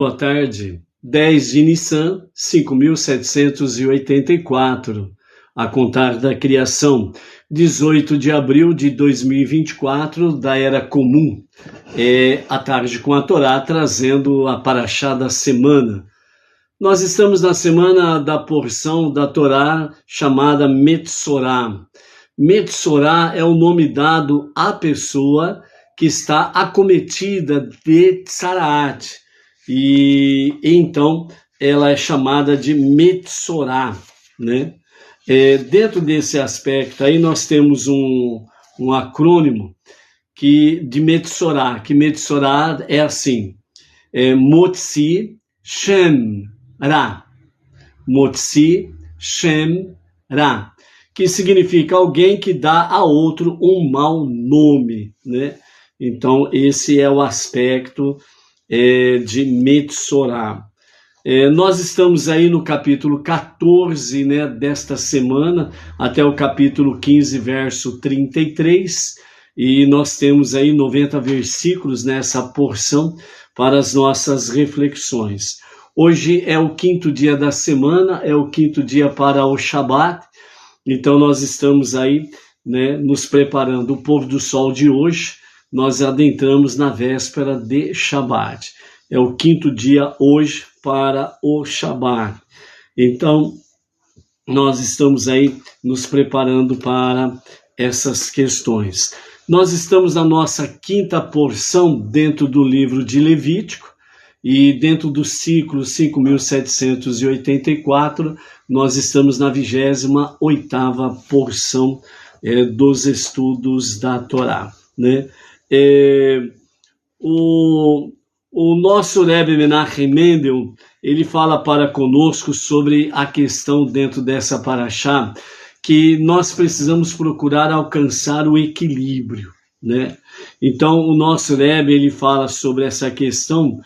Boa tarde, 10 de Nissan, 5.784, a contar da criação, 18 de abril de 2024, da Era Comum, a tarde com a Torá, trazendo a Parashá da semana. Nós estamos na semana da porção da Torá chamada Metsorá. Metsorá é o nome dado à pessoa que está acometida de Tsaraat. E então ela é chamada de Metsorá, né? Dentro desse aspecto aí nós temos um acrônimo de Metsorá, que Metsorá é assim, Motzi Shem Ra, Motzi Shem Ra, que significa alguém que dá a outro um mau nome, né? Então esse é o aspecto de Metsorá. Nós estamos aí no capítulo 14, né, desta semana, até o capítulo 15, verso 33, e nós temos aí 90 versículos nessa porção para as nossas reflexões. Hoje é o quinto dia da semana, é o quinto dia para o Shabat, então nós estamos aí, né, nos preparando. O pôr do sol de hoje, nós adentramos na véspera de Shabat. É o quinto dia hoje para o Shabat. Então, nós estamos aí nos preparando para essas questões. Nós estamos na nossa quinta porção dentro do livro de Levítico, e dentro do ciclo 5.784, nós estamos na 28ª porção dos estudos da Torá, né? O nosso Rebbe Menachem Mendel, ele fala para conosco sobre a questão dentro dessa parashá, que nós precisamos procurar alcançar o equilíbrio, né? Então o nosso Rebbe, ele fala sobre essa questão,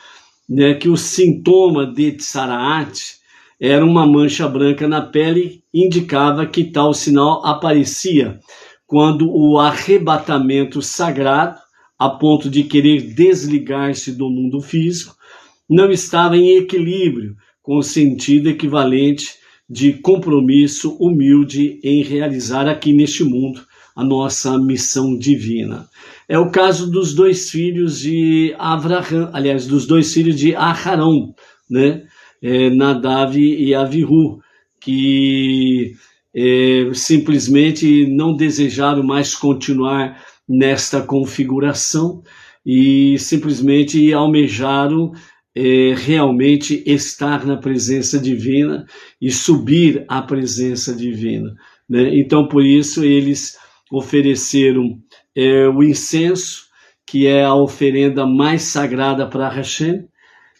né, que o sintoma de Tsaraat era uma mancha branca na pele, indicava que tal sinal aparecia quando o arrebatamento sagrado, a ponto de querer desligar-se do mundo físico, não estava em equilíbrio com o sentido equivalente de compromisso humilde em realizar aqui neste mundo a nossa missão divina. É o caso dos dois filhos de Avraham, aliás, dos dois filhos de Aharão, né? Nadav e Avihu, que simplesmente não desejaram mais continuar nesta configuração e simplesmente almejaram realmente estar na presença divina e subir à presença divina, né? Então, por isso, eles ofereceram o incenso, que é a oferenda mais sagrada para Hashem,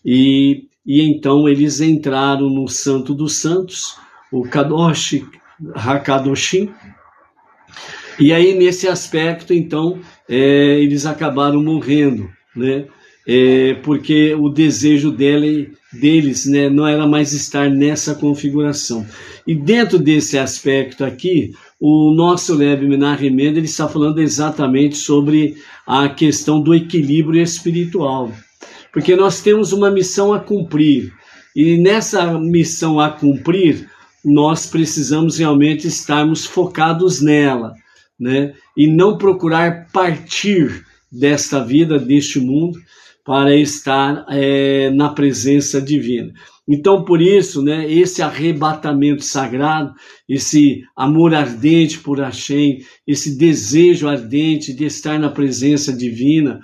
e então eles entraram no Santo dos Santos, o Kadosh HaKadoshim, e aí nesse aspecto, então, eles acabaram morrendo, né? Porque o desejo deles, né, não era mais estar nessa configuração. E dentro desse aspecto aqui, o nosso Rebbe Menachem Mendel, ele está falando exatamente sobre a questão do equilíbrio espiritual. Porque nós temos uma missão a cumprir, e nessa missão a cumprir, nós precisamos realmente estarmos focados nela, né? E não procurar partir desta vida, deste mundo, para estar na presença divina. Então, por isso, né, esse arrebatamento sagrado, esse amor ardente por Hashem, esse desejo ardente de estar na presença divina,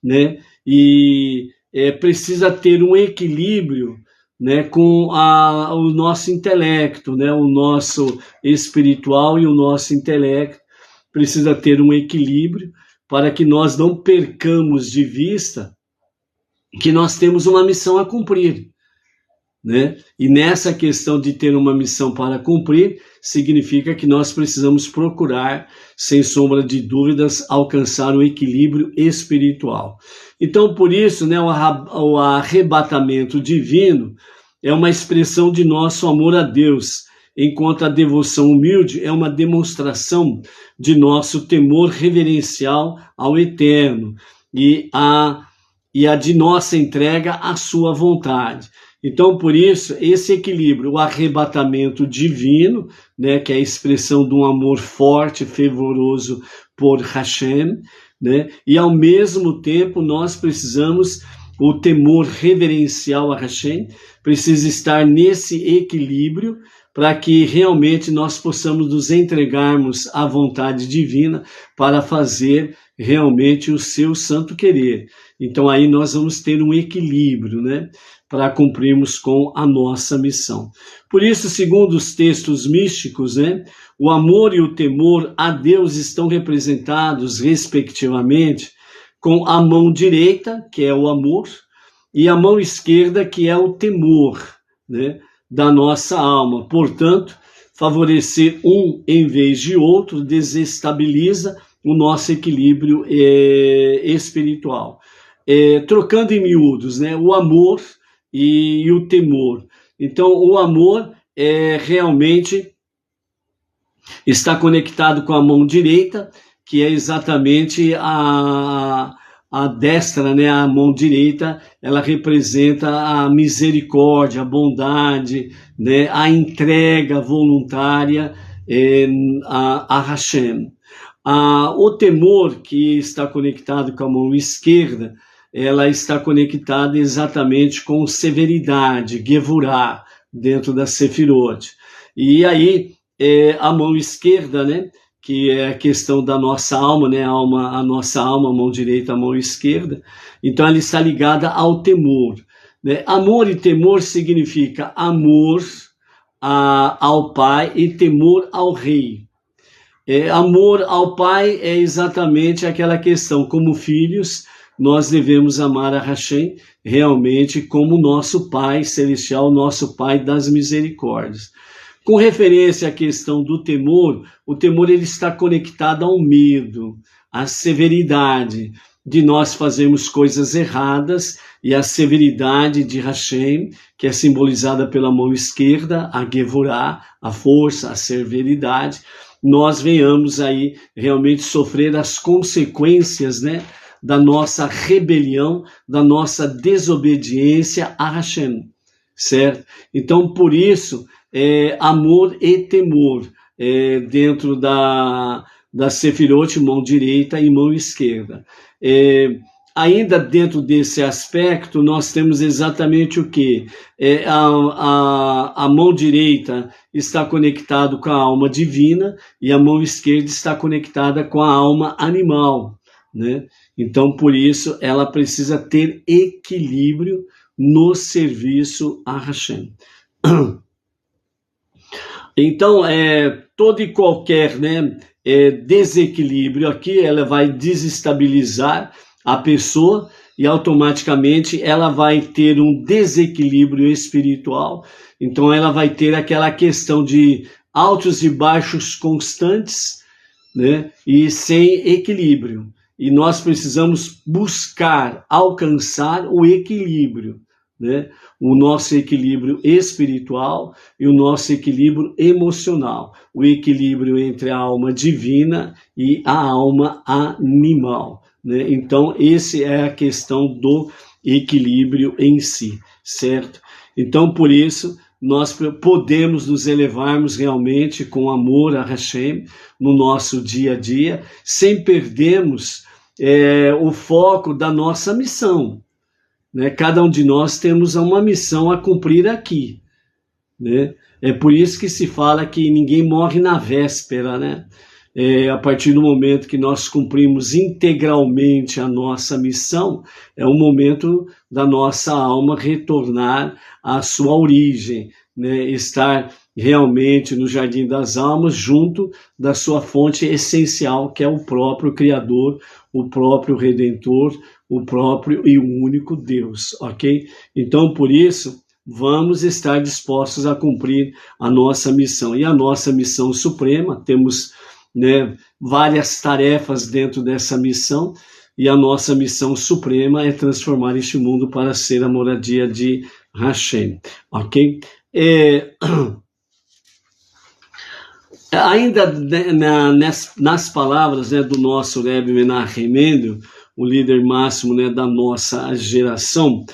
né, e precisa ter um equilíbrio, né, com o nosso intelecto, né, o nosso espiritual e o nosso intelecto precisa ter um equilíbrio para que nós não percamos de vista que nós temos uma missão a cumprir, né? E nessa questão de ter uma missão para cumprir, significa que nós precisamos procurar, sem sombra de dúvidas, alcançar o equilíbrio espiritual. Então, por isso, né, o arrebatamento divino é uma expressão de nosso amor a Deus, enquanto a devoção humilde é uma demonstração de nosso temor reverencial ao Eterno. E a e a de nossa entrega à sua vontade. Então, por isso, esse equilíbrio, o arrebatamento divino, né, que é a expressão de um amor forte, fervoroso por Hashem, né, e ao mesmo tempo nós precisamos, o temor reverencial a Hashem, precisa estar nesse equilíbrio para que realmente nós possamos nos entregarmos à vontade divina para fazer realmente o seu santo querer. Então aí nós vamos ter um equilíbrio, né, para cumprirmos com a nossa missão. Por isso, segundo os textos místicos, né, o amor e o temor a Deus estão representados, respectivamente, com a mão direita, que é o amor, e a mão esquerda, que é o temor, né, da nossa alma. Portanto, favorecer um em vez de outro desestabiliza o nosso equilíbrio espiritual. Trocando em miúdos, né, o amor e o temor. Então, o amor realmente está conectado com a mão direita, que é exatamente a destra, né? A mão direita, ela representa a misericórdia, a bondade, né? A entrega voluntária a Hashem. O temor, que está conectado com a mão esquerda, ela está conectada exatamente com severidade, Gevurah, dentro da Sefirot. E aí, a mão esquerda, né, que é a questão da nossa alma, né, a nossa alma, a mão direita, a mão esquerda, então ela está ligada ao temor. Né? Amor e temor significa amor ao Pai e temor ao Rei. Amor ao Pai é exatamente aquela questão, como filhos, nós devemos amar a Hashem realmente como nosso Pai celestial, nosso Pai das misericórdias. Com referência à questão do temor, o temor ele está conectado ao medo, à severidade de nós fazermos coisas erradas e a severidade de Hashem, que é simbolizada pela mão esquerda, a Gevurah, a força, a severidade, nós venhamos aí realmente sofrer as consequências, né, da nossa rebelião, da nossa desobediência a Hashem, certo? Então, por isso, amor e temor dentro da Sefirot, mão direita e mão esquerda. Ainda dentro desse aspecto, nós temos exatamente o quê? A mão direita está conectada com a alma divina e a mão esquerda está conectada com a alma animal, né? Então, por isso, ela precisa ter equilíbrio no serviço a Hashem. Então, todo e qualquer, né, desequilíbrio aqui, ela vai desestabilizar a pessoa e automaticamente ela vai ter um desequilíbrio espiritual. Então, ela vai ter aquela questão de altos e baixos constantes, né, e sem equilíbrio. E nós precisamos buscar alcançar o equilíbrio, né? O nosso equilíbrio espiritual e o nosso equilíbrio emocional, o equilíbrio entre a alma divina e a alma animal, né? Então, essa é a questão do equilíbrio em si, certo? Então, por isso, nós podemos nos elevarmos realmente com amor a Hashem no nosso dia a dia, sem perdermos o foco da nossa missão. Né? Cada um de nós temos uma missão a cumprir aqui. Né? É por isso que se fala que ninguém morre na véspera, né? A partir do momento que nós cumprimos integralmente a nossa missão, é o momento da nossa alma retornar à sua origem, né? Estar realmente no jardim das almas, junto da sua fonte essencial, que é o próprio Criador, o próprio Redentor, o próprio e o único Deus, ok? Então, por isso, vamos estar dispostos a cumprir a nossa missão. E a nossa missão suprema, temos, né, várias tarefas dentro dessa missão, e a nossa missão suprema é transformar este mundo para ser a moradia de Hashem, ok? Ainda nas palavras, né, do nosso Rebbe Menachem Mendel, o líder máximo, né, da nossa geração,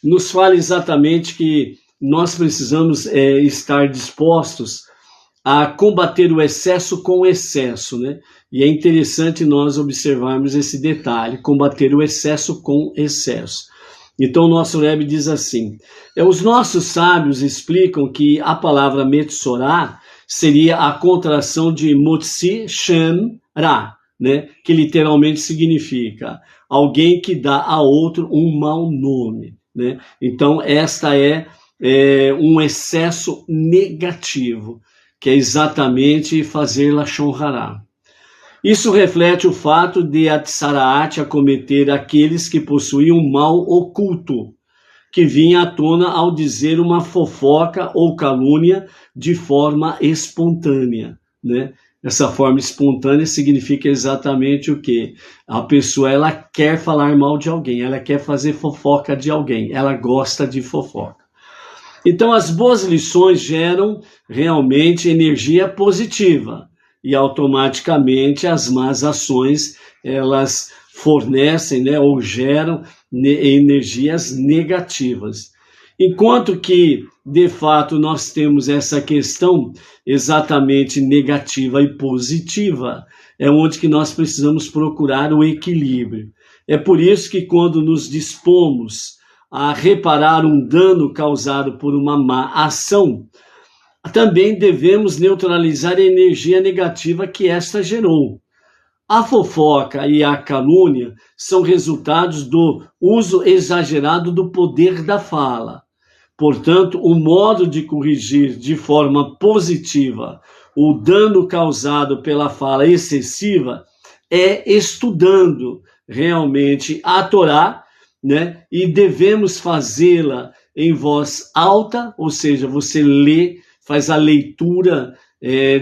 nos fala exatamente que nós precisamos estar dispostos a combater o excesso com o excesso, né? E é interessante nós observarmos esse detalhe, combater o excesso com excesso. Então o nosso Rebbe diz assim, os nossos sábios explicam que a palavra Metsorá seria a contração de Motzi Shem Ra, né? Que literalmente significa alguém que dá a outro um mau nome, né? Então esta é um excesso negativo, que é exatamente fazer Lashon Hará. Isso reflete o fato de Atsaraat acometer aqueles que possuíam um mal oculto, que vinha à tona ao dizer uma fofoca ou calúnia de forma espontânea, né? Essa forma espontânea significa exatamente o quê? A pessoa, ela quer falar mal de alguém, ela quer fazer fofoca de alguém, ela gosta de fofoca. Então, as boas lições geram realmente energia positiva e automaticamente as más ações, elas fornecem, né, ou geram energias negativas. Enquanto que, de fato, nós temos essa questão exatamente negativa e positiva, é onde que nós precisamos procurar o equilíbrio. É por isso que quando nos dispomos a reparar um dano causado por uma má ação, também devemos neutralizar a energia negativa que esta gerou. A fofoca e a calúnia são resultados do uso exagerado do poder da fala. Portanto, o modo de corrigir de forma positiva o dano causado pela fala excessiva é estudando realmente a Torá, né? E devemos fazê-la em voz alta, ou seja, você lê, faz a leitura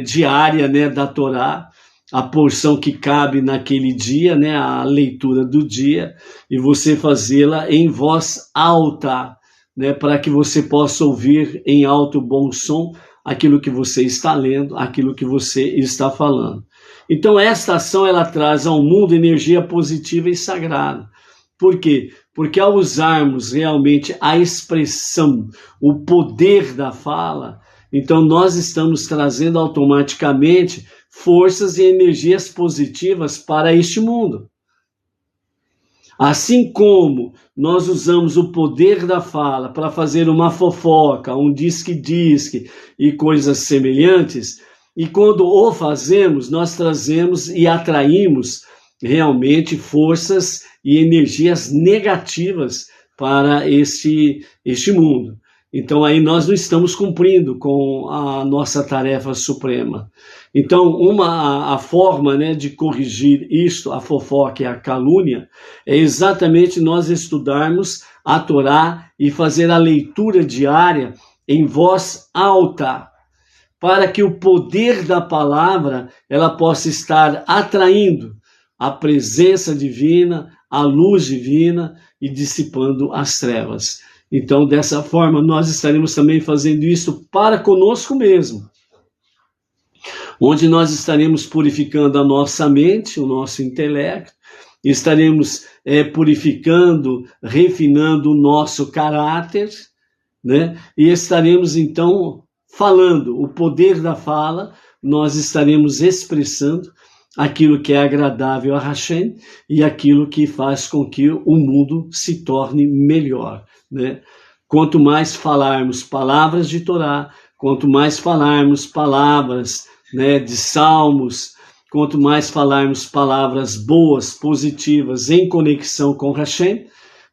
diária, né, da Torá, a porção que cabe naquele dia, né, a leitura do dia, e você fazê-la em voz alta, né, para que você possa ouvir em alto bom som aquilo que você está lendo, aquilo que você está falando. Então esta ação, ela traz ao mundo energia positiva e sagrada. Por quê? Porque ao usarmos realmente a expressão, o poder da fala, então nós estamos trazendo automaticamente forças e energias positivas para este mundo. Assim como nós usamos o poder da fala para fazer uma fofoca, um disque-disque e coisas semelhantes, e quando o fazemos, nós trazemos e atraímos realmente forças e energias negativas para este mundo. Então aí nós não estamos cumprindo com a nossa tarefa suprema. Então a forma, né, de corrigir isto, a fofoca e a calúnia, é exatamente nós estudarmos a Torá e fazer a leitura diária em voz alta, para que o poder da palavra ela possa estar atraindo a presença divina, a luz divina e dissipando as trevas. Então, dessa forma, nós estaremos também fazendo isso para conosco mesmo, onde nós estaremos purificando a nossa mente, o nosso intelecto, estaremos purificando, refinando o nosso caráter, né? E estaremos, então, falando, o poder da fala, nós estaremos expressando aquilo que é agradável a Hashem e aquilo que faz com que o mundo se torne melhor, né? Quanto mais falarmos palavras de Torá, quanto mais falarmos palavras, né, de salmos, quanto mais falarmos palavras boas, positivas, em conexão com Hashem,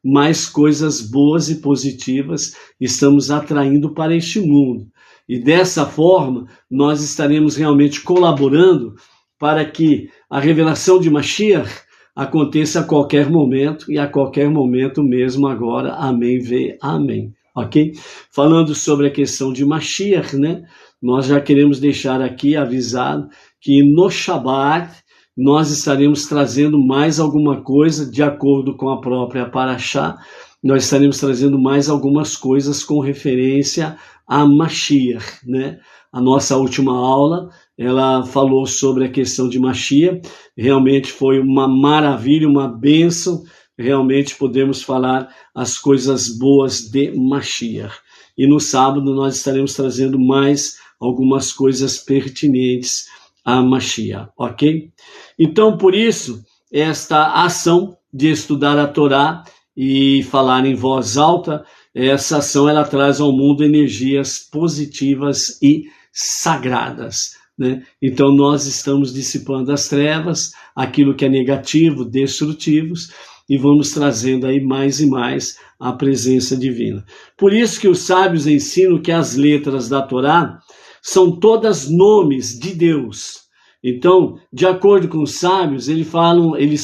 mais coisas boas e positivas estamos atraindo para este mundo. E dessa forma, nós estaremos realmente colaborando para que a revelação de Mashiach aconteça a qualquer momento, e a qualquer momento mesmo agora. Amém, vê, amém. Ok? Falando sobre a questão de Mashiach, né? Nós já queremos deixar aqui avisado que no Shabat nós estaremos trazendo mais alguma coisa, de acordo com a própria Parashá, nós estaremos trazendo mais algumas coisas com referência a Mashiach, né? A nossa última aula ela falou sobre a questão de Mashiach. Realmente foi uma maravilha, uma bênção. Realmente podemos falar as coisas boas de Mashiach. E no sábado nós estaremos trazendo mais algumas coisas pertinentes a Mashiach, ok? Então, por isso, esta ação de estudar a Torá e falar em voz alta, essa ação ela traz ao mundo energias positivas e sagradas, né? Então, nós estamos dissipando as trevas, aquilo que é negativo, destrutivos, e vamos trazendo aí mais e mais a presença divina. Por isso que os sábios ensinam que as letras da Torá são todas nomes de Deus. Então, de acordo com os sábios, eles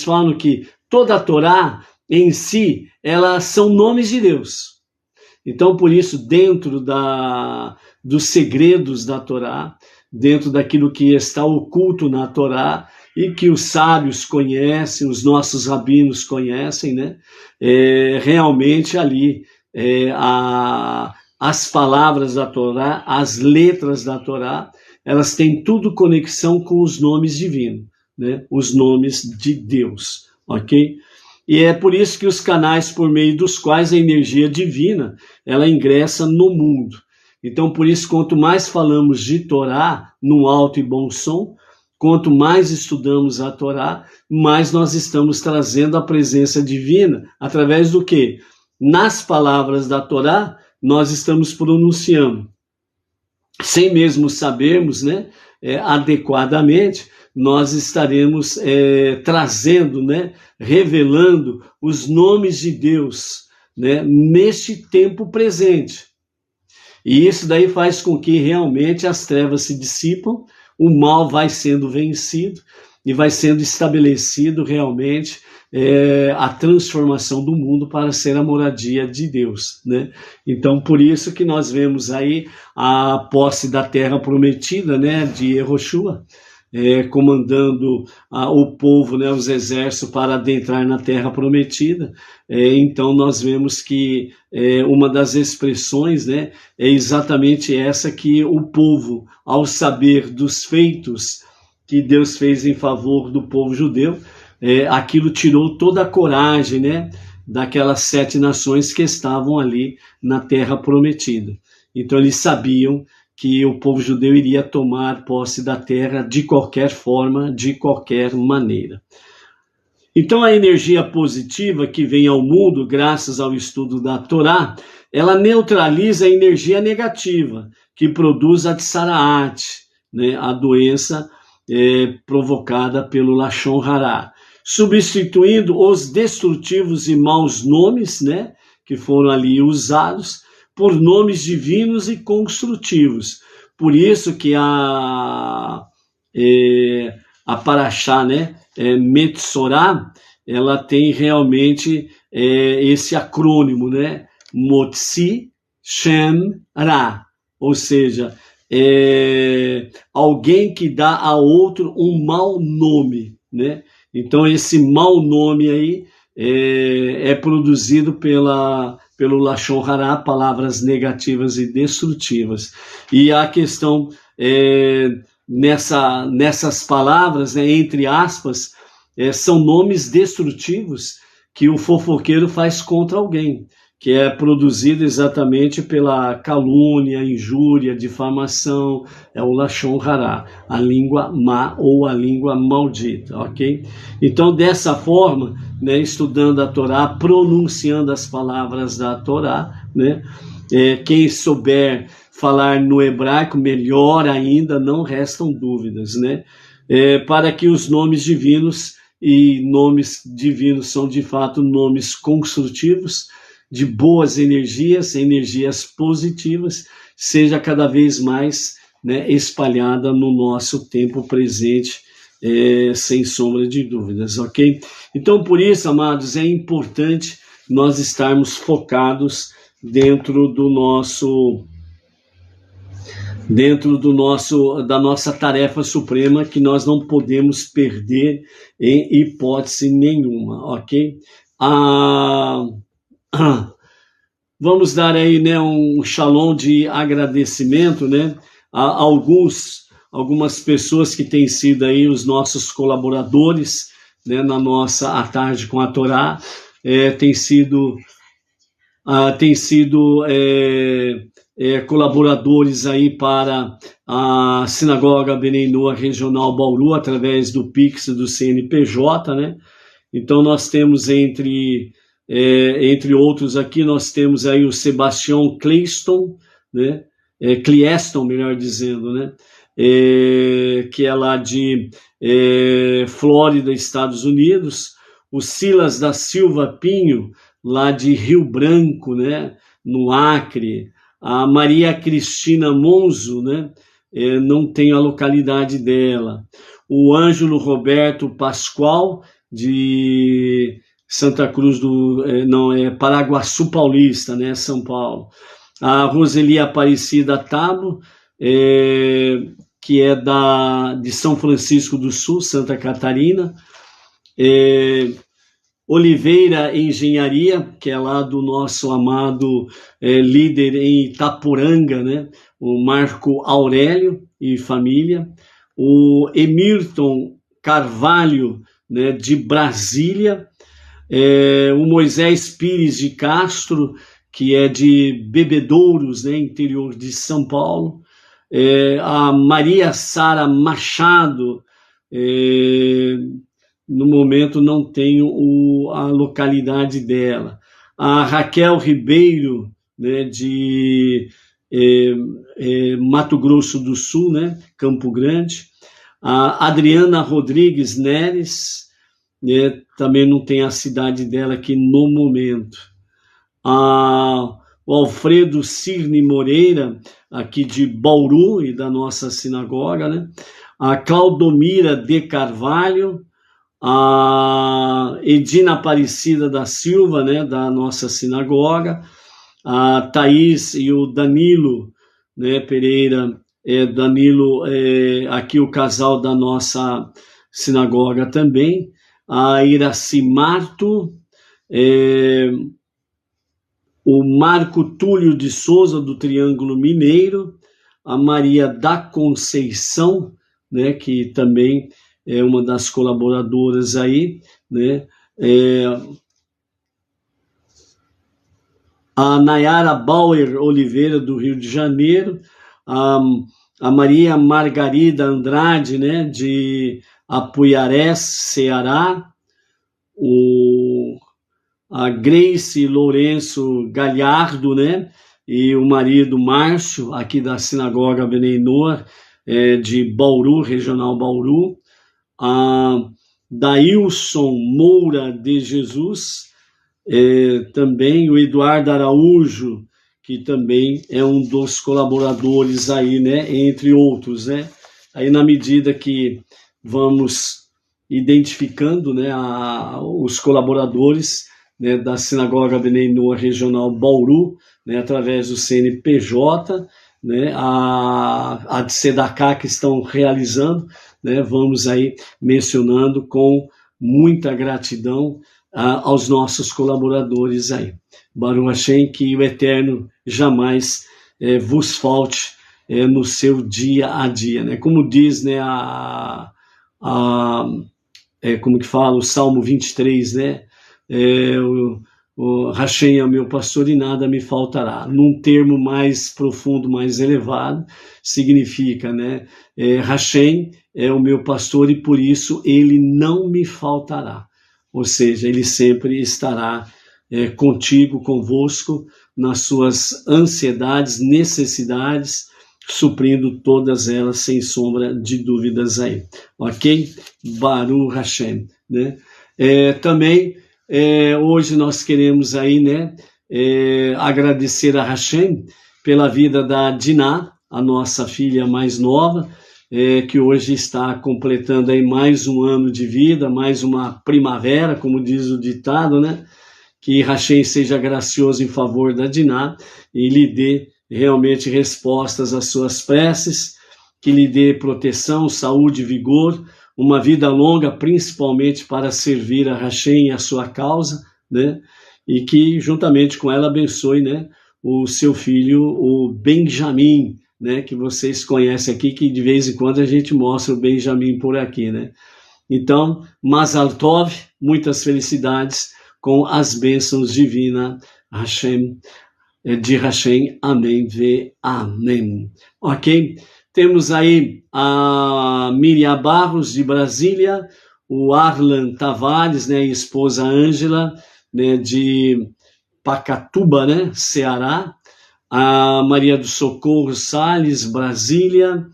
falam que toda a Torá em si, elas são nomes de Deus. Então, por isso, dentro dos segredos da Torá, dentro daquilo que está oculto na Torá, e que os sábios conhecem, os nossos rabinos conhecem, né? Realmente ali as palavras da Torá, as letras da Torá, elas têm tudo conexão com os nomes divinos, né? Os nomes de Deus, ok? E é por isso que os canais por meio dos quais a energia divina, ela ingressa no mundo. Então, por isso, quanto mais falamos de Torá, num alto e bom som, quanto mais estudamos a Torá, mais nós estamos trazendo a presença divina, através do quê? Nas palavras da Torá, nós estamos pronunciando. Sem mesmo sabermos, né, adequadamente, nós estaremos trazendo, né, revelando os nomes de Deus, né, neste tempo presente. E isso daí faz com que realmente as trevas se dissipam, o mal vai sendo vencido e vai sendo estabelecido realmente a transformação do mundo para ser a moradia de Deus, né? Então, por isso que nós vemos aí a posse da terra prometida, né, de Yehoshua, comandando o povo, né, os exércitos para adentrar na terra prometida. Então nós vemos que uma das expressões, né, é exatamente essa, que o povo, ao saber dos feitos que Deus fez em favor do povo judeu, aquilo tirou toda a coragem, né, daquelas 7 nações que estavam ali na terra prometida. Então eles sabiam que o povo judeu iria tomar posse da terra de qualquer forma, de qualquer maneira. Então a energia positiva que vem ao mundo, graças ao estudo da Torá, ela neutraliza a energia negativa, que produz a tsaraat, né, a doença provocada pelo Lashon Hará, substituindo os destrutivos e maus nomes, né, que foram ali usados, por nomes divinos e construtivos. Por isso que a Parashá, né, Metzorá, ela tem realmente esse acrônimo, né, Motzi Shem Ra, ou seja, alguém que dá a outro um mau nome, né? Então esse mau nome aí é produzido pelo Lashon Hará, palavras negativas e destrutivas. E a questão nessas palavras, né, entre aspas, são nomes destrutivos que o fofoqueiro faz contra alguém, que é produzido exatamente pela calúnia, injúria, difamação, é o Lashon Hará, a língua má ou a língua maldita, ok? Então, dessa forma, né, estudando a Torá, pronunciando as palavras da Torá, né, quem souber falar no hebraico, melhor ainda, não restam dúvidas, né, para que os nomes divinos, e nomes divinos são de fato nomes construtivos, de boas energias, energias positivas, seja cada vez mais, né, espalhada no nosso tempo presente, sem sombra de dúvidas, ok? Então, por isso, amados, é importante nós estarmos focados dentro da nossa tarefa suprema, que nós não podemos perder em hipótese nenhuma, ok? Vamos dar aí, né, um shalom de agradecimento, né, a alguns algumas pessoas que têm sido aí os nossos colaboradores, né, na nossa A Tarde com a Torá, tem sido colaboradores aí para a Sinagoga Bnei Noach Regional Bauru, através do Pix do CNPJ, né? Então nós temos entre outros aqui, nós temos aí o Sebastião Cleiston, né? Clieston, melhor dizendo, né? Que é lá de Flórida, Estados Unidos, o Silas da Silva Pinho, lá de Rio Branco, né? No Acre, a Maria Cristina Monzo, né? Não tenho a localidade dela, o Ângelo Roberto Pascoal, de Santa Cruz Paraguaçu Paulista, né? São Paulo, a Roseli Aparecida Tabo, que é de São Francisco do Sul, Santa Catarina, Oliveira Engenharia, que é lá do nosso amado líder em Itapuranga, né? O Marco Aurélio e família, o Emirton Carvalho, né? De Brasília, o Moisés Pires de Castro, que é de Bebedouros, né? Interior de São Paulo, a Maria Sara Machado, no momento não tenho a localidade dela, a Raquel Ribeiro, né, de Mato Grosso do Sul, né, Campo Grande, a Adriana Rodrigues Neres, né, também não tem a cidade dela aqui no momento, o Alfredo Cirne Moreira, aqui de Bauru e da nossa sinagoga, né, a Claudomira de Carvalho, a Edina Aparecida da Silva, né, da nossa sinagoga, a Thaís e o Danilo, né, Pereira, Danilo, aqui o casal da nossa sinagoga também, a Iraci Marto, o Marco Túlio de Souza, do Triângulo Mineiro, a Maria da Conceição, né, que também é uma das colaboradoras aí, né? A Nayara Bauer Oliveira, do Rio de Janeiro, a Maria Margarida Andrade, né, de Apuiarés, Ceará, a Grace Lourenço Galhardo, né, e o marido Márcio, aqui da Sinagoga Bnei Noach, de Bauru, Regional Bauru, a Dailson Moura de Jesus, também o Eduardo Araújo, que também é um dos colaboradores aí, né, entre outros, né, aí na medida que vamos identificando, né, os colaboradores, né, da Sinagoga Bnei Noach Regional Bauru, né, através do CNPJ, né, a de Sedacá que estão realizando, né, vamos aí mencionando com muita gratidão aos nossos colaboradores aí. Baruch Hashem, que o Eterno jamais vos falte no seu dia a dia, né? Como diz, né, como que fala o Salmo 23, né? O Hashem é o meu pastor e nada me faltará. Num termo mais profundo, mais elevado, significa, né? Hashem é o meu pastor e por isso ele não me faltará. Ou seja, ele sempre estará contigo, convosco, nas suas ansiedades, necessidades, suprindo todas elas sem sombra de dúvidas aí. Ok? Baruch Hashem, né? Também hoje nós queremos aí, né, agradecer a Hashem pela vida da Diná, a nossa filha mais nova, que hoje está completando aí mais um ano de vida, mais uma primavera, como diz o ditado, né? Que Hashem seja gracioso em favor da Diná e lhe dê realmente respostas às suas preces, que lhe dê proteção, saúde, vigor, uma vida longa, principalmente para servir a Hashem e a sua causa, né? E que juntamente com ela abençoe, né, o seu filho, o Benjamin, né, que vocês conhecem aqui, que de vez em quando a gente mostra o Benjamin por aqui, né? Então, Mazal Tov, muitas felicidades com as bênçãos divinas, Hashem, de Hashem, amém, ve amém. Ok? Temos aí a Miriam Barros, de Brasília, o Arlan Tavares, né, esposa Ângela, né, de Pacatuba, né, Ceará, a Maria do Socorro Salles, Brasília,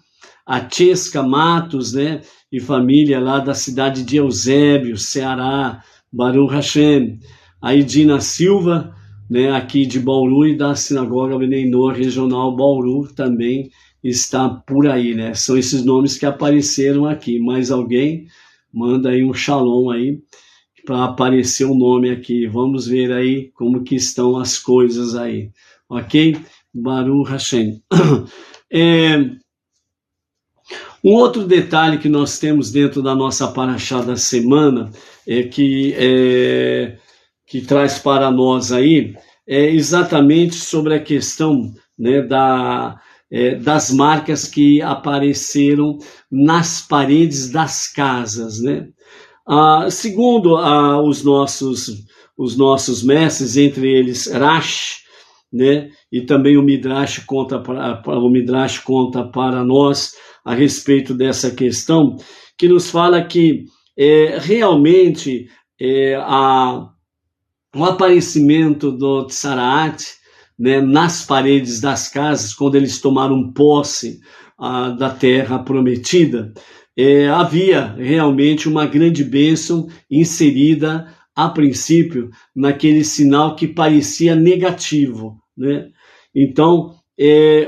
a Chesca Matos, né, e família lá da cidade de Eusébio, Ceará, Baruch Hashem, a Edina Silva, né, aqui de Bauru, e da Sinagoga Bnei Noach Regional Bauru também está por aí, né? São esses nomes que apareceram aqui. Mais alguém? Manda aí um shalom aí para aparecer o nome aqui. Vamos ver aí como que estão as coisas aí. Ok? Baruch Hashem. Um outro detalhe que nós temos dentro da nossa paraxá da semana que traz para nós aí é exatamente sobre a questão, né, das marcas que apareceram nas paredes das casas, né? Segundo os nossos mestres, entre eles Rashi, né, e também o Midrash conta para nós a respeito dessa questão, que nos fala que realmente o aparecimento do Tsaraat, né, nas paredes das casas, quando eles tomaram posse da terra prometida, havia realmente uma grande bênção inserida a princípio naquele sinal que parecia negativo, né? Então,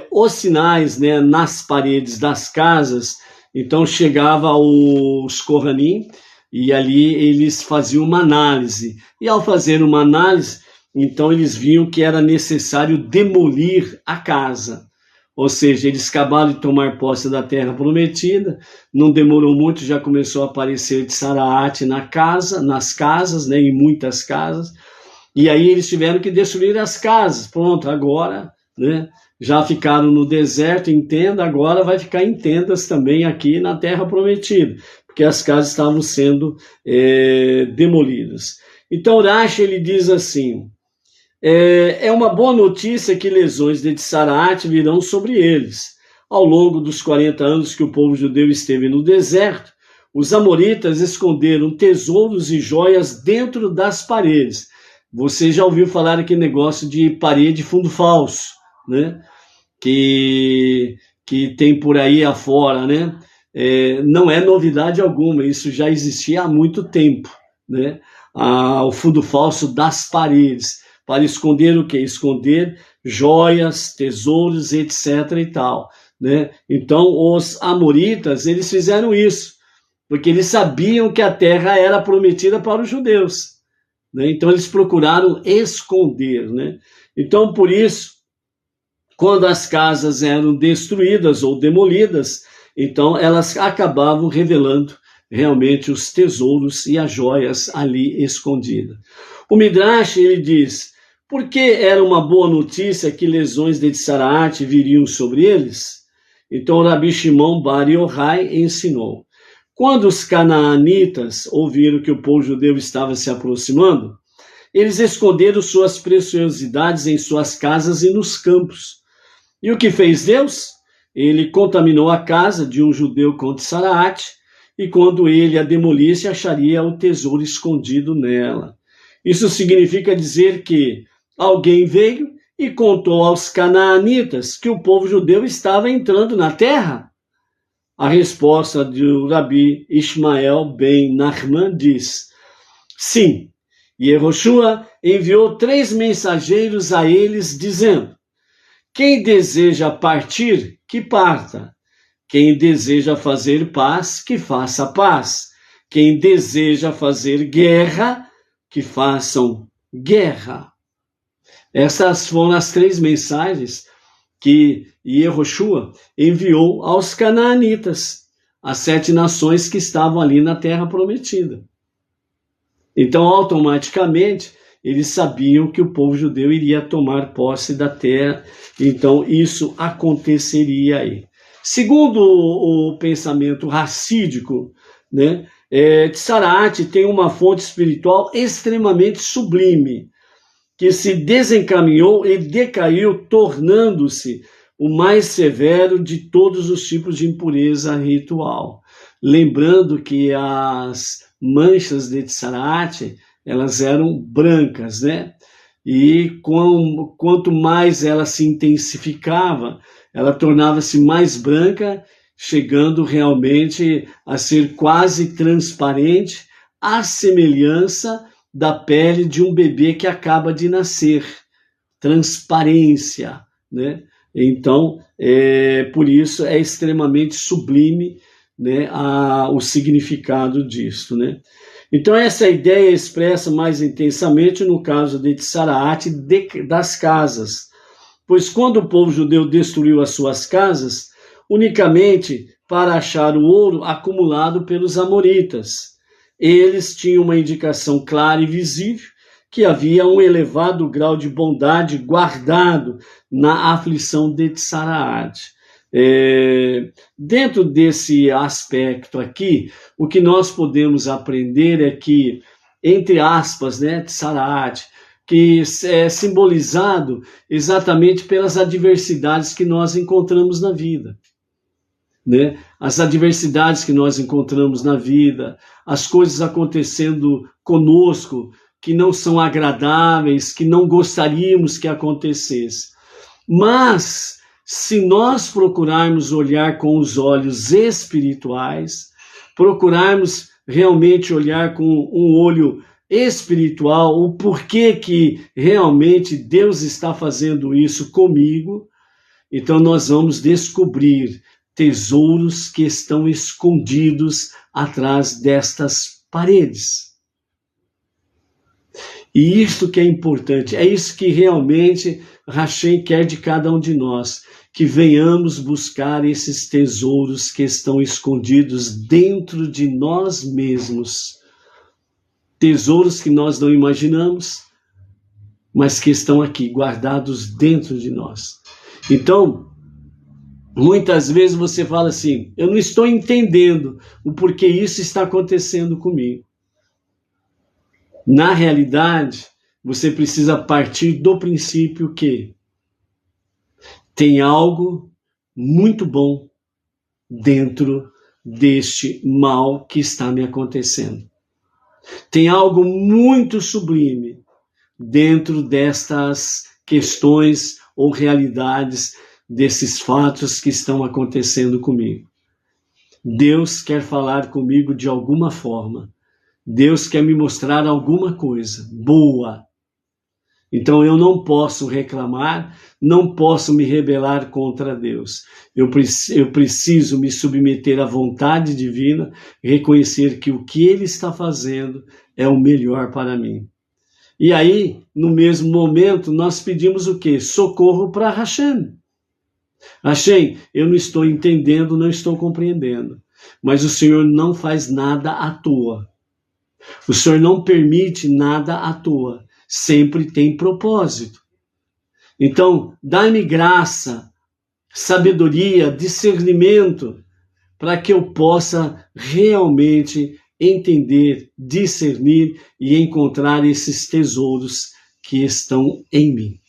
os sinais, né, nas paredes das casas, então chegava os Kohanim, e ali eles faziam uma análise, e ao fazer uma análise, então eles viam que era necessário demolir a casa, ou seja, eles acabaram de tomar posse da terra prometida, não demorou muito, já começou a aparecer Tsaraat nas casas, né, em muitas casas, e aí eles tiveram que destruir as casas. Pronto, agora, né, já ficaram no deserto em tenda, agora vai ficar em tendas também aqui na terra prometida, porque as casas estavam sendo demolidas. Então Rashi, ele diz assim, é uma boa notícia que lesões de Tsaraat virão sobre eles. Ao longo dos 40 anos que o povo judeu esteve no deserto, os amoritas esconderam tesouros e joias dentro das paredes. Você já ouviu falar aquele negócio de parede fundo falso, né? Que tem por aí afora, né? Não é novidade alguma, isso já existia há muito tempo, né? O fundo falso das paredes, para esconder o quê? Esconder joias, tesouros, etc. e tal, né? Então, os amoritas, eles fizeram isso, porque eles sabiam que a terra era prometida para os judeus, né? Então, eles procuraram esconder, né? Então, por isso, quando as casas eram destruídas ou demolidas, então elas acabavam revelando realmente os tesouros e as joias ali escondidas. O Midrash, ele diz, por que era uma boa notícia que lesões de Tsaraat viriam sobre eles? Então Rabi Shimon Bar Yochai ensinou. Quando os canaanitas ouviram que o povo judeu estava se aproximando, eles esconderam suas preciosidades em suas casas e nos campos. E o que fez Deus? Ele contaminou a casa de um judeu com Tsaraat, e quando ele a demolisse, acharia o tesouro escondido nela. Isso significa dizer que alguém veio e contou aos canaanitas que o povo judeu estava entrando na terra. A resposta do Rabi Ishmael ben Nachman diz, sim, Yehoshua enviou 3 mensageiros a eles, dizendo, quem deseja partir, que parta. Quem deseja fazer paz, que faça paz. Quem deseja fazer guerra, que façam guerra. Essas foram as 3 mensagens que Yehoshua enviou aos canaanitas, as 7 nações que estavam ali na terra prometida. Então, automaticamente, eles sabiam que o povo judeu iria tomar posse da terra, então isso aconteceria aí. Segundo o pensamento racídico, né, Tsarate tem uma fonte espiritual extremamente sublime, que se desencaminhou e decaiu, tornando-se o mais severo de todos os tipos de impureza ritual. Lembrando que as manchas de Tsarate, elas eram brancas, né? E quanto mais ela se intensificava, ela tornava-se mais branca, chegando realmente a ser quase transparente, à semelhança da pele de um bebê que acaba de nascer. Transparência, né? Então, por isso é extremamente sublime, né, o significado disso, né? Então essa ideia é expressa mais intensamente no caso de Tsarate das casas, pois quando o povo judeu destruiu as suas casas, unicamente para achar o ouro acumulado pelos amoritas, eles tinham uma indicação clara e visível que havia um elevado grau de bondade guardado na aflição de Tsarate. Dentro desse aspecto aqui, o que nós podemos aprender é que, entre aspas, né, Tsarate, que é simbolizado exatamente pelas adversidades que nós encontramos na vida, né? As adversidades que nós encontramos na vida, as coisas acontecendo conosco que não são agradáveis, que não gostaríamos que acontecesse. Mas, se nós procurarmos olhar com os olhos espirituais, procurarmos realmente olhar com um olho espiritual, o porquê que realmente Deus está fazendo isso comigo, então nós vamos descobrir tesouros que estão escondidos atrás destas paredes. E isso que é importante, é isso que realmente Hashem quer de cada um de nós, que venhamos buscar esses tesouros que estão escondidos dentro de nós mesmos. Tesouros que nós não imaginamos, mas que estão aqui, guardados dentro de nós. Então, muitas vezes você fala assim, eu não estou entendendo o porquê isso está acontecendo comigo. Na realidade, você precisa partir do princípio que tem algo muito bom dentro deste mal que está me acontecendo. Tem algo muito sublime dentro destas questões ou realidades, desses fatos que estão acontecendo comigo. Deus quer falar comigo de alguma forma. Deus quer me mostrar alguma coisa boa. Então eu não posso reclamar, não posso me rebelar contra Deus. Eu preciso me submeter à vontade divina, reconhecer que o que Ele está fazendo é o melhor para mim. E aí, no mesmo momento, nós pedimos o quê? Socorro para Hashem. Hashem, eu não estou entendendo, não estou compreendendo. Mas o Senhor não faz nada à toa. O Senhor não permite nada à toa. Sempre tem propósito. Então, dá-me graça, sabedoria, discernimento, para que eu possa realmente entender, discernir e encontrar esses tesouros que estão em mim.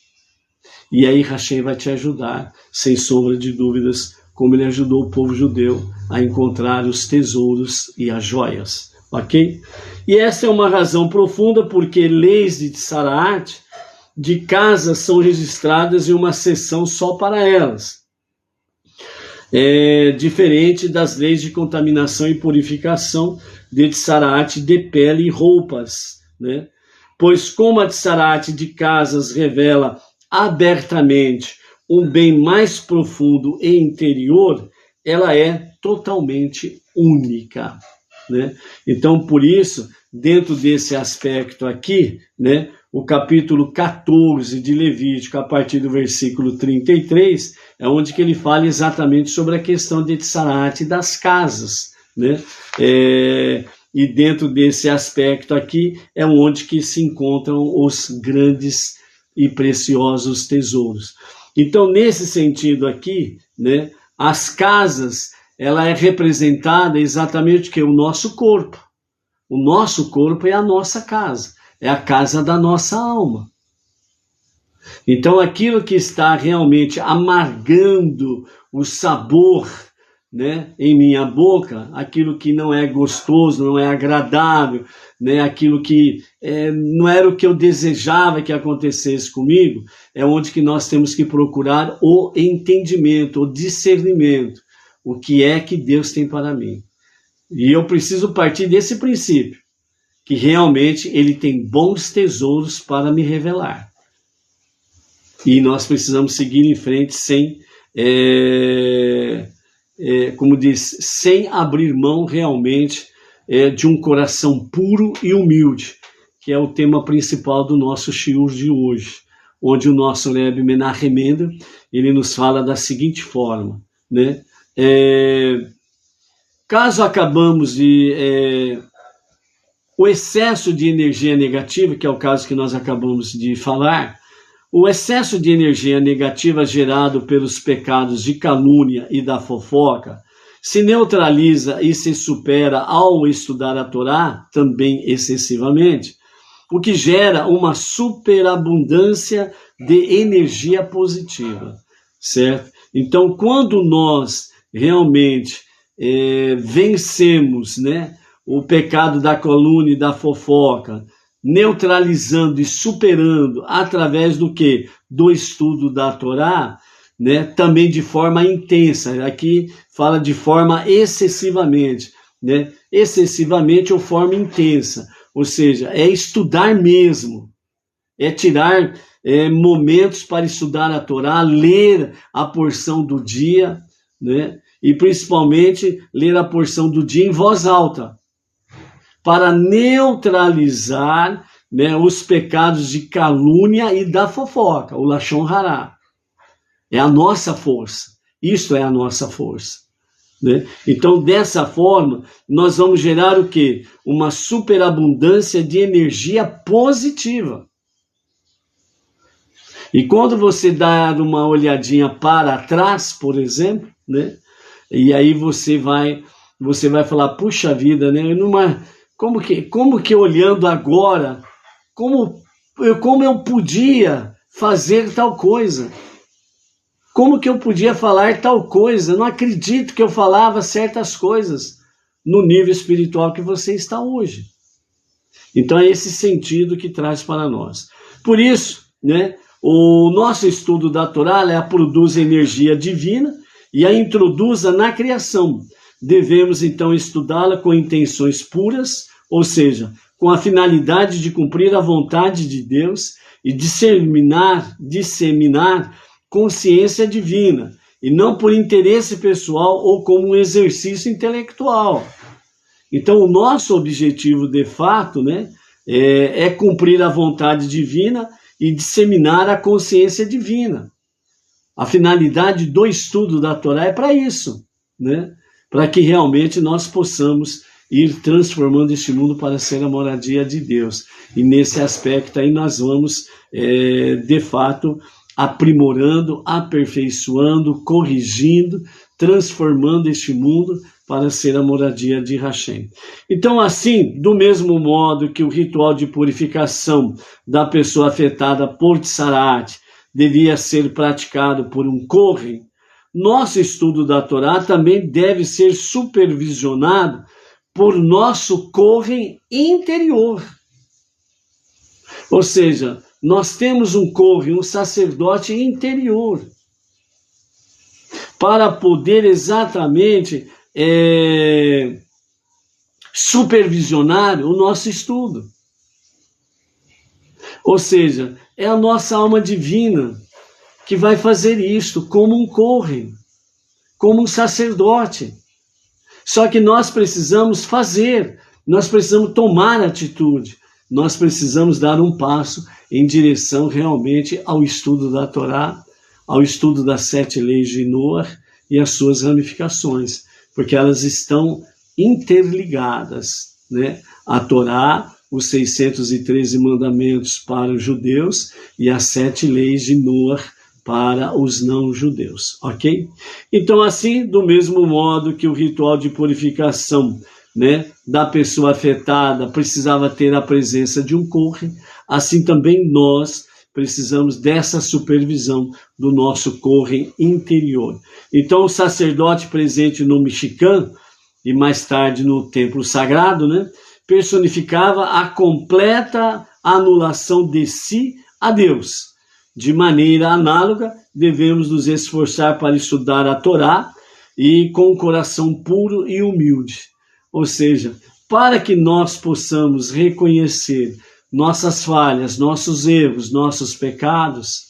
E aí Hashem vai te ajudar, sem sombra de dúvidas, como ele ajudou o povo judeu a encontrar os tesouros e as joias. Ok? E essa é uma razão profunda porque leis de Tsarate, de casas, são registradas em uma seção só para elas. Diferente das leis de contaminação e purificação de Tsarate de pele e roupas, né? Pois como a Tsarate de casas revela abertamente um bem mais profundo e interior, ela é totalmente única, né? Então, por isso, dentro desse aspecto aqui, né, o capítulo 14 de Levítico, a partir do versículo 33, é onde que ele fala exatamente sobre a questão de Tsarate das casas, né? e dentro desse aspecto aqui é onde que se encontram os grandes e preciosos tesouros. Então, nesse sentido aqui, né, as casas, ela é representada exatamente que o nosso corpo. O nosso corpo é a nossa casa, é a casa da nossa alma. Então, aquilo que está realmente amargando o sabor, né, em minha boca, aquilo que não é gostoso, não é agradável, né, aquilo que não era o que eu desejava que acontecesse comigo, é onde que nós temos que procurar o entendimento, o discernimento, o que é que Deus tem para mim. E eu preciso partir desse princípio, que realmente Ele tem bons tesouros para me revelar. E nós precisamos seguir em frente sem, como diz, sem abrir mão realmente de um coração puro e humilde, que é o tema principal do nosso shiur de hoje, onde o nosso Rebbe Menachem Mendel, ele nos fala da seguinte forma, né? Caso acabamos de... o excesso de energia negativa, que é o caso que nós acabamos de falar, o excesso de energia negativa gerado pelos pecados de calúnia e da fofoca se neutraliza e se supera ao estudar a Torá, também excessivamente, o que gera uma superabundância de energia positiva, certo? Então, quando nós realmente vencemos, né, o pecado da calúnia e da fofoca, neutralizando e superando através do quê? Do estudo da Torá, né? Também de forma intensa. Aqui fala de forma excessivamente, né? Excessivamente ou forma intensa. Ou seja, é estudar mesmo. É tirar momentos para estudar a Torá, ler a porção do dia, né? E principalmente ler a porção do dia em voz alta, para neutralizar, né, os pecados de calúnia e da fofoca, o Lashon Hará. É a nossa força. Isso é a nossa força, né? Então, dessa forma, nós vamos gerar o quê? Uma superabundância de energia positiva. E quando você dá uma olhadinha para trás, por exemplo, né? E aí você vai falar, puxa vida, né? Como que olhando agora, como eu podia fazer tal coisa? Como que eu podia falar tal coisa? Não acredito que eu falava certas coisas no nível espiritual que você está hoje. Então é esse sentido que traz para nós. Por isso, né, o nosso estudo da Torá, ela produz energia divina e a introduza na criação. Devemos então estudá-la com intenções puras, ou seja, com a finalidade de cumprir a vontade de Deus e disseminar consciência divina, e não por interesse pessoal ou como um exercício intelectual. Então, o nosso objetivo, de fato, né, é cumprir a vontade divina e disseminar a consciência divina. A finalidade do estudo da Torá é para isso, né? Para que realmente nós possamos ir transformando este mundo para ser a moradia de Deus. E nesse aspecto aí nós vamos, de fato, aprimorando, aperfeiçoando, corrigindo, transformando este mundo para ser a moradia de Hashem. Então, assim, do mesmo modo que o ritual de purificação da pessoa afetada por Tsarat devia ser praticado por um Kohen, nosso estudo da Torá também deve ser supervisionado por nosso Kohen interior. Ou seja, nós temos um Kohen, um sacerdote interior, para poder exatamente supervisionar o nosso estudo. Ou seja, é a nossa alma divina que vai fazer isto como um Kohen, como um sacerdote. Só que nós precisamos fazer, nós precisamos tomar atitude, nós precisamos dar um passo em direção realmente ao estudo da Torá, ao estudo das 7 leis de Noah e as suas ramificações, porque elas estão interligadas, né? A Torá, os 613 mandamentos para os judeus e as 7 leis de Noé para os não-judeus, ok? Então, assim, do mesmo modo que o ritual de purificação, né, da pessoa afetada precisava ter a presença de um Kohen, assim também nós precisamos dessa supervisão do nosso Kohen interior. Então, o sacerdote presente no Mishkan, e mais tarde no templo sagrado, né, personificava a completa anulação de si a Deus. De maneira análoga, devemos nos esforçar para estudar a Torá e com um coração puro e humilde. Ou seja, para que nós possamos reconhecer nossas falhas, nossos erros, nossos pecados,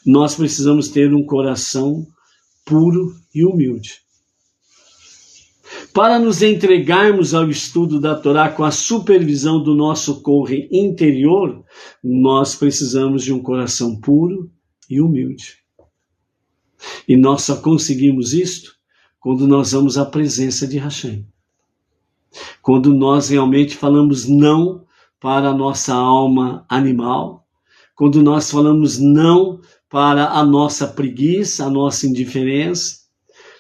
nós precisamos ter um coração puro e humilde. Para nos entregarmos ao estudo da Torá com a supervisão do nosso Kohen interior, nós precisamos de um coração puro e humilde. E nós só conseguimos isto quando nós vamos à presença de Hashem. Quando nós realmente falamos não para a nossa alma animal, quando nós falamos não para a nossa preguiça, a nossa indiferença,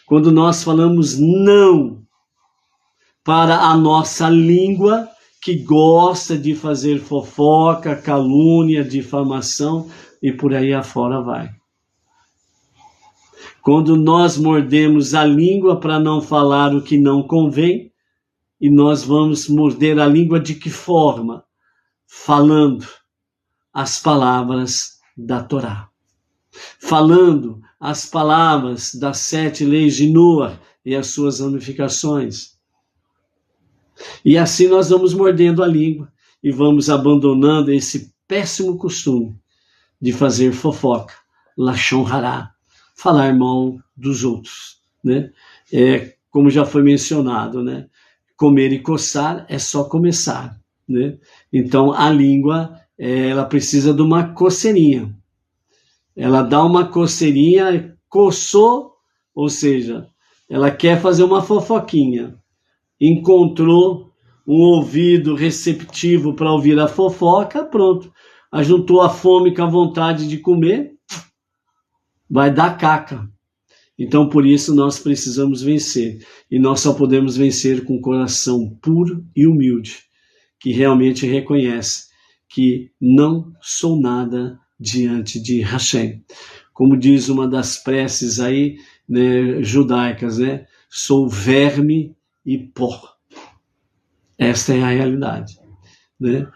quando nós falamos não para a nossa língua, que gosta de fazer fofoca, calúnia, difamação e por aí afora vai. Quando nós mordemos a língua para não falar o que não convém, e nós vamos morder a língua de que forma? Falando as palavras da Torá. Falando as palavras das 7 leis de Noé e as suas ramificações. E assim nós vamos mordendo a língua e vamos abandonando esse péssimo costume de fazer fofoca, lashon hará, falar mal dos outros, né? Como já foi mencionado, né? Comer e coçar é só começar, né? Então a língua, ela precisa de uma coceirinha. Ela dá uma coceirinha, coçou, ou seja, ela quer fazer uma fofoquinha. Encontrou um ouvido receptivo para ouvir a fofoca, pronto. Ajuntou a fome com a vontade de comer, vai dar caca. Então, por isso, nós precisamos vencer. E nós só podemos vencer com o coração puro e humilde, que realmente reconhece que não sou nada diante de Hashem. Como diz uma das preces aí, né, judaicas, né? Sou verme e pó. Esta é a realidade, né?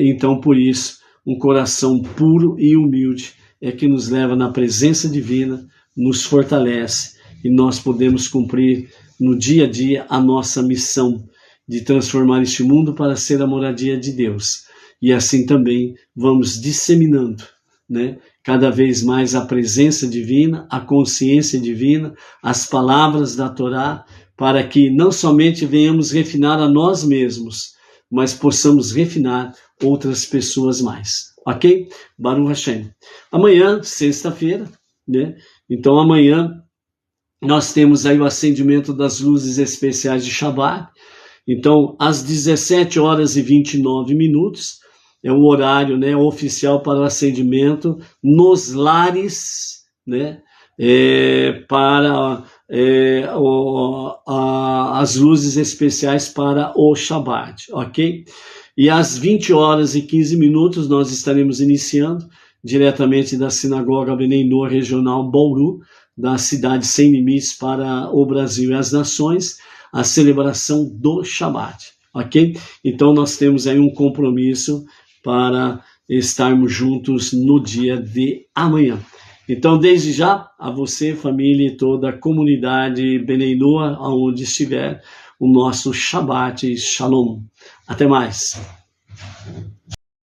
Então, por isso, um coração puro e humilde é que nos leva na presença divina, nos fortalece e nós podemos cumprir no dia a dia a nossa missão de transformar este mundo para ser a moradia de Deus. E assim também vamos disseminando, né, cada vez mais a presença divina, a consciência divina, as palavras da Torá, para que não somente venhamos refinar a nós mesmos, mas possamos refinar outras pessoas mais. Ok? Baruch Hashem. Amanhã, sexta-feira, né? Então amanhã nós temos aí o acendimento das luzes especiais de Shabbat. Então, às 17h29, é o horário, né, oficial para o acendimento nos lares, né, para as luzes especiais para o Shabbat, ok? E às 20h15 nós estaremos iniciando diretamente da Sinagoga Benei Noor Regional Bauru, da Cidade Sem Limites para o Brasil e as Nações, a celebração do Shabbat, ok? Então nós temos aí um compromisso para estarmos juntos no dia de amanhã. Então, desde já, a você, família e toda a comunidade Benei Noor, aonde estiver, o nosso Shabbat Shalom. Até mais.